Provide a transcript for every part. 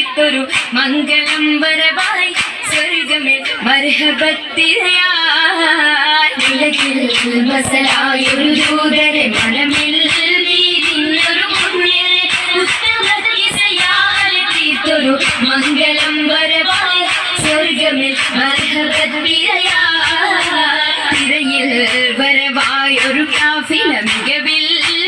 തീർത്തൊരു മംഗളം വരവായി സ്വർഗമേ മർഹബത്തിരയായി വസലായൊരു ദൂതരെ മനമിൽ വീരിഞ്ഞൊരു പുണ്യരെ ഉത്തമതിസയാൽ തീർത്തൊരു മംഗളം വരവായി സ്വർഗമേ മർഹബത്തിരയായി തിരയിൽ വരവായൊരു കാഫില മികവിൽ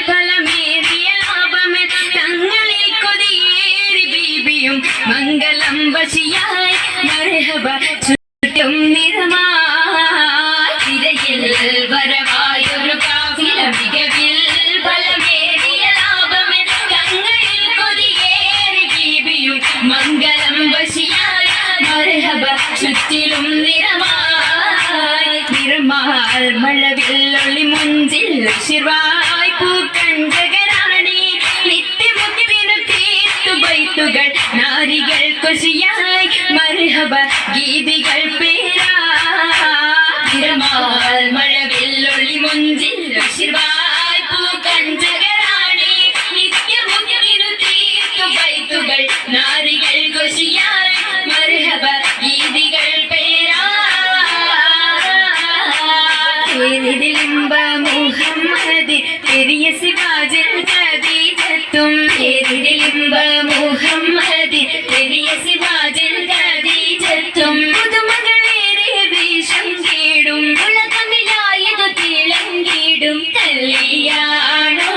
ഫലമേറിയ ലാഭമേ തങ്ങളിൽ കൊതിയേറി ബീബിയും മംഗളം വശിയായി മർഹബ ചുറ്റും നിറമായി തിരയിൽ വരവായൊരു കാഫില മികവിൽ ഫലമേറിയ ലാഭമേ തങ്ങളിൽ കൊതിയേറി ബീബിയും മംഗളം വശിയായി മർഹബ ചുറ്റിലും നിറമായി നിറമാൽ മഴവില്ലൊളി മുഞ്ചിൽ ശിർവായ് പൂക്കഞ്ചകരാണി നിത്യമുക്തിനു തീർത്തു ബൈത്തുകൾ നാരികൾ കൊശിയായി മർഹബ ഗീതികൾ പേരായി നിറമാൽ മഴവില്ലൊളി മുഞ്ചിൽ ശിർവായ് പൂക്കഞ്ചകരാണി നിത്യമുക്തിനു തീർത്തു ബൈത്തുകൾ നാരികൾ കൊശിയായി മർഹബ ഗീതികൾ ലിംബ മുഹമ്മദ് പെരിയ സിവാജിൽ ഖദീജത്തും ലിംബ മുഹമ്മദ് പെരിയ സിവാജിൽ ഖദീജത്തും പുതുമകളേറെ വീശം കേടും ഉലകമിലായതു തിളങ്ങിടും കല്യാണോ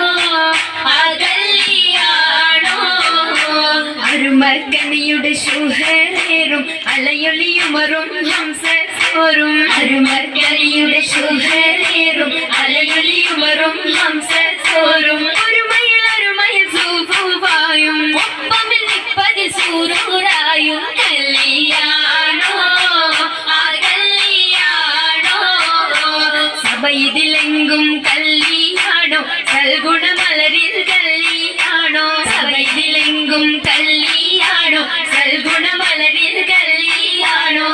ആ കല്യാണോ അരുമർക്കനിയുടെ ശുഹരേറും അലയൊളിയുമറും ഹംസോറും അരുമർക്കനിയുടെ ശുഹരേറും അലയൊളിയുമറും ഹംസോറും ഒരുമയിൽ സൂഫുവായും ഒപ്പമിൽ നിപ്പതിൽ സൂറൂറായും കല്യാണോ ആ കല്യാണോ സഭയിതിലെങ്കും കല്യാണോ സൽഗുണമലരിൽ കല്യാണോ സഭയിതിലെങ്കും കല്യാണോ സൽഗുണമലരിൽ കല്യാണോ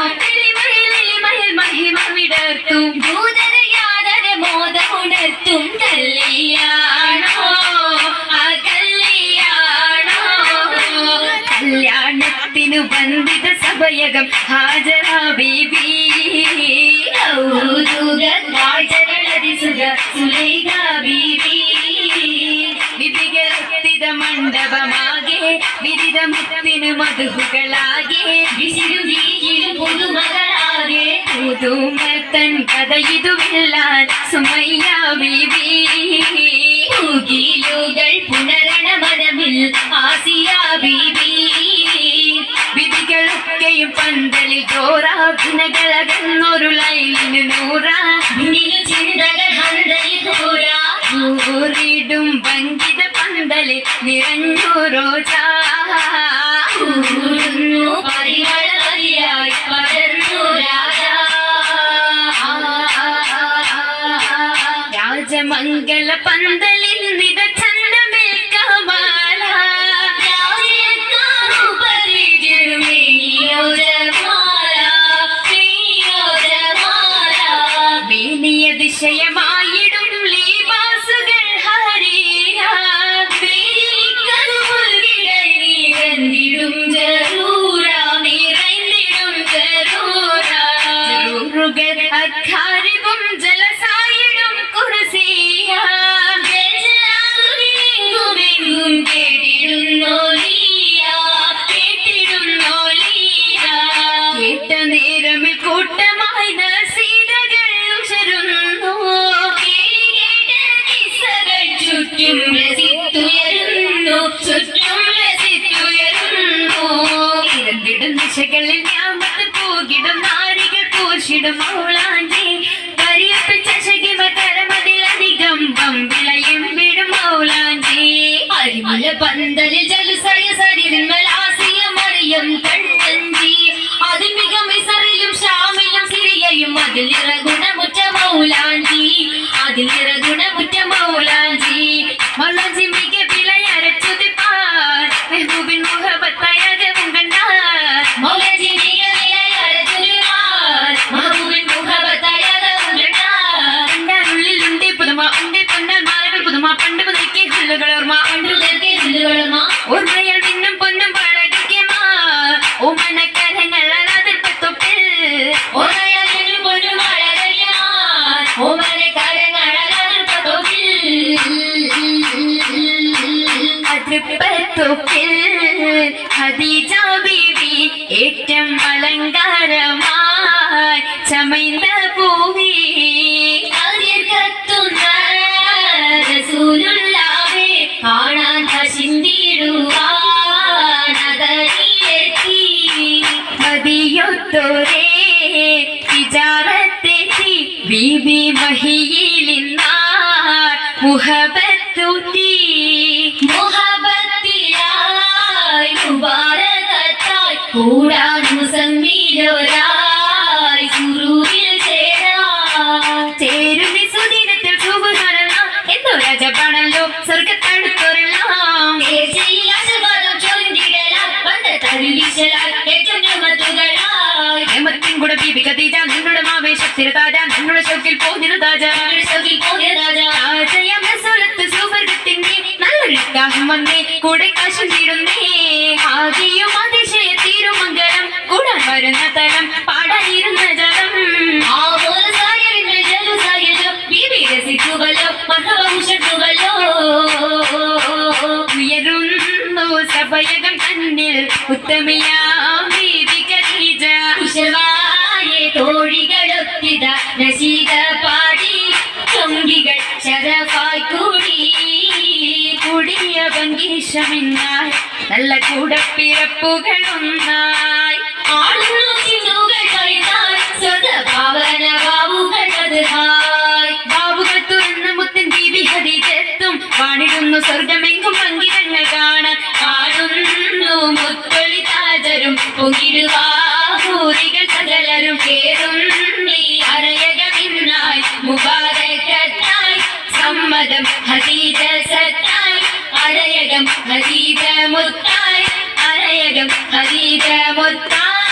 മഹിമ വിടർത്തും ഭൂതരയാതര മോദമുണർത്തും കല്യാണോ ആ കല്യാണോ കല്യാണത്തിനു വന്ദിത സഭയകം ഹാജറ ബീബി വിധികത്തിത മണ്ഡപമാകെ വിദിത മുത്തിനു മധുകളാകെ പുതുമകളാകെ പുതുമത്തൻ കഥയിതുമില്ലാൻ സുമയ്യ ബീബി ൂകൾ പുനരണ മനമിൽ ആസിയ ബീബി വിധികളൊക്കെയും പന്തലിൽ ചോറാഭിനകളകന്നൊരു ലൈലിന് നൂറാ ചിന്തകൾ ഹന്തൂറിടും വഞ്ചിത പന്തലിൽ നിറഞ്ഞു റോജാ പരിമളയായി പടർന്നു രാജാ രാജമംഗല പന്തലിൽ നിത ചന്ദമേൽ കമാല വേണിയ ദിശയമായിടും ലീബാസുകൾ ഹരിയ നിറഞ്ഞിടും ജറൂറാ നിറഞ്ഞിടും ജറൂറുകൾ അഖാരിബും ജലസായിടും കുർസിയ ജലാലുമെങ്കും കേട്ടിടുന്നോലിയ കേട്ട നേരമിൽ കൂട്ടമായി നസീതകൾ ഉശരുന്നു ചുറ്റും രസിത്തുയരുന്നു ചുറ്റും രസിത്തുയരുന്നു ഇരണ്ടിടും ദിശകളിൽ ഞാമത്ത് പൂകിടും നാരികൾ പൂശിടും മൗലാഞ്ചി കരിയപ്പിച്ച ശകിമ കരമതിലധികം പമ്പിളയും വിടും മൗലാഞ്ചി അരിമല പന്തലിൽ ജലുസയ സരിതിൽ മലാസിയ മറിയം കണ്ണഞ്ചി അതിൽ മികമിസറിലും ഷാമിലും സിറിയയും അതിൽ നിറഗുണമുറ്റ മൗലാഞ്ചി അതിൽ നിറഗുണമുറ്റ മൗലാഞ്ചി മൗലാഞ്ചി മിക വിളയരച്ചുതിപ്പാർ മെഹബൂബിൻ മുഹബത്തയകവും കണ്ടാർ മൗലാഞ്ചി മിക വിളയരച്ചുതിപ്പാർ മെഹബൂബിൻ മുഹബത്തയകവും കണ്ടാർ കണ്ടാറുള്ളിലുണ്ട് പുതുമ ഉണ്ട് പൊന്നാൽ മാലകൾ പുതുമ പണ്ട് മുതൽക്കേ ഹുല്ലുകളോർമ്മ ഓർമ്മയ ഖദീജ ബീവി ഏറ്റം അലങ്കാരമായി ചമൈന്ത പൂവി കത്തുന്ന റസൂലുള്ളാഹെ കാണാൻ ഹസിന്തിടുവാൻ അതരിയെത്തി മദിയൊത്തോരേ തിജാറത്തെത്തി ബീബി മഹിയിലിന്നാർ മുഹബത്തൂത്തി മുഹബത്തിലായി മുബാരകത്തായി കൂടാൻ മുസമ്മിലോരായി സുറൂരിൽ ചേരുന്നി സുദിനത്തിൽ സുബ്ഹാനല്ലാ എന്തോ രാജപാണല്ലോ സ്വർഗത്തടുത്തൊരെല്ലാം കൂടെ ബീബി ഖദീജ നിങ്ങളുടെ ആവേശത്തിൽ താജ നിങ്ങളുടെ ഷൗക്കിൽ പോകുന്നത് താജ സുവർഗത്തിന്റെ നല്ലൊരു ദാഹം വന്നേ കൂടെ കാശം തീരുന്നേ ആദിയും അതിശയ തീരുമംഗലം കൂടാൻ വരുന്ന തലം പാടാനിരുന്ന ജലം ഉയരുന്നു സഭയകം തന്നിൽ ഉത്തമയാം ബീബി ഖദീജ കുശവായെ തോഴികളൊത്തിത നശീദ പാടി ചൊങ്കികൾ ശരഫായി കൂടി കൂടിയ ഭംഗീഷമിന്നായി നല്ല കൂടപ്പിറപ്പുകളൊന്നായി ആളുന്നു ചിന്നുകൾ കളിതായി സ്വതഭാവന ബാവുകൾ പതുഹായി ബാവുകൾ തുറന്ന മുത്തൻ ബീബി ഖദീജത്തും വാണിടുന്നു സ്വർഗമെങ്കും പങ്കിടങ്ങൾ കാണാൻ കാണുന്നു മുത്തൊളി താജരും പൊങ്ങിടുവാഹൂരികൾ സകലരും കേറുന്നീ അരയകമിന്നായി മുബാരകത്തായി സമ്മതം ഖദീജ സത്തായി അരയകം ഖദീജ മുത്തായി അരയകം ഖദീജ മുത്തായി